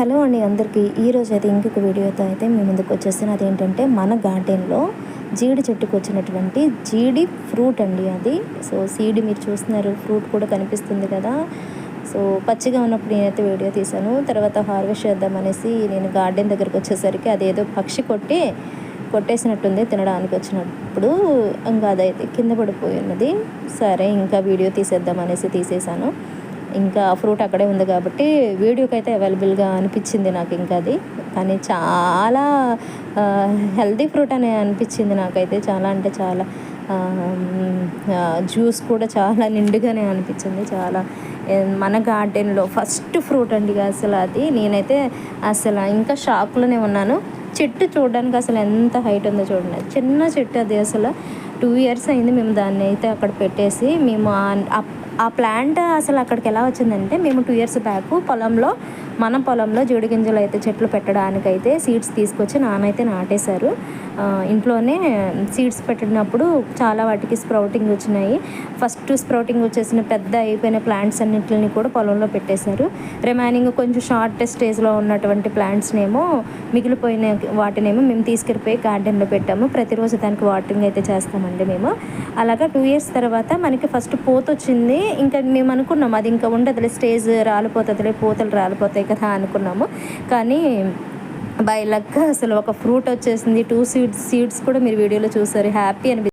Hello అండి అందరికీ. ఈరోజు అయితే ఇంకొక వీడియోతో అయితే మీ ముందుకు వచ్చేస్తాను. అదేంటంటే మన గార్డెన్లో జీడి చెట్టుకు వచ్చినటువంటి జీడి ఫ్రూట్ అండి అది. సో సీడ్ మీరు చూస్తున్నారు, ఫ్రూట్ కూడా కనిపిస్తుంది కదా. సో పచ్చిగా ఉన్నప్పుడు నేనైతే వీడియో తీశాను. తర్వాత హార్వెస్ట్ చేద్దామనేసి నేను గార్డెన్ దగ్గరికి వచ్చేసరికి అదేదో పక్షి కొట్టేసినట్టుంది తినడానికి వచ్చినప్పుడు. ఇంకా అదైతే కింద పడిపోయి ఉన్నది. సరే ఇంకా వీడియో తీసేద్దామనేసి తీసేసాను. ఇంకా ఫ్రూట్ అక్కడే ఉంది కాబట్టి వీడియోకి అయితే అవైలబుల్గా అనిపించింది నాకు. ఇంకా అది కానీ చాలా హెల్తీ ఫ్రూట్ అని అనిపించింది నాకైతే. చాలా అంటే చాలా జ్యూస్ కూడా చాలా నిండుగానే అనిపించింది. చాలా మన గార్డెన్లో ఫస్ట్ ఫ్రూట్ అండి అసలు అది. నేనైతే అసలు ఇంకా షాక్లోనే ఉన్నాను. చెట్టు చూడడానికి అసలు ఎంత హైట్ ఉందో చూడండి. చిన్న చెట్టు అది. అసలు 2 years అయింది మేము దాన్ని అయితే అక్కడ పెట్టేసి. మేము ఆ ప్లాంట్ అసలు అక్కడికి ఎలా వచ్చిందంటే, మేము 2 years బ్యాక్ మన పొలంలో జీడి గింజలు అయితే చెట్లు పెట్టడానికైతే సీడ్స్ తీసుకొచ్చి నానైతే నాటేశారు. ఇంట్లోనే సీడ్స్ పెట్టినప్పుడు చాలా వాటికి స్ప్రౌటింగ్ వచ్చినాయి. ఫస్ట్ స్ప్రౌటింగ్ వచ్చేసిన పెద్ద అయిపోయిన ప్లాంట్స్ అన్నింటిని కూడా పొలంలో పెట్టేశారు. రిమైనింగ్ కొంచెం షార్ట్ స్టేజ్లో ఉన్నటువంటి ప్లాంట్స్నేమో మిగిలిపోయిన వాటినేమో మేము తీసుకెళ్ళిపోయి గార్డెన్లో పెట్టాము. ప్రతిరోజు దానికి వాటరింగ్ అయితే చేస్తామండి మేము. అలాగా 2 years తర్వాత మనకి ఫస్ట్ పూత వచ్చింది. ఇంకా మేము అనుకున్నాం అది ఇంకా ఉండదులే, స్టేజ్ రాలిపోతుందిలే, పూతలు రాలిపోతాయి కదా అనుకున్నాము. కానీ బై లక్ అసలు ఒక ఫ్రూట్ వచ్చేసింది. 2 సీడ్స్ కూడా మీరు వీడియోలో చూసారు. హ్యాపీ అనిపించింది.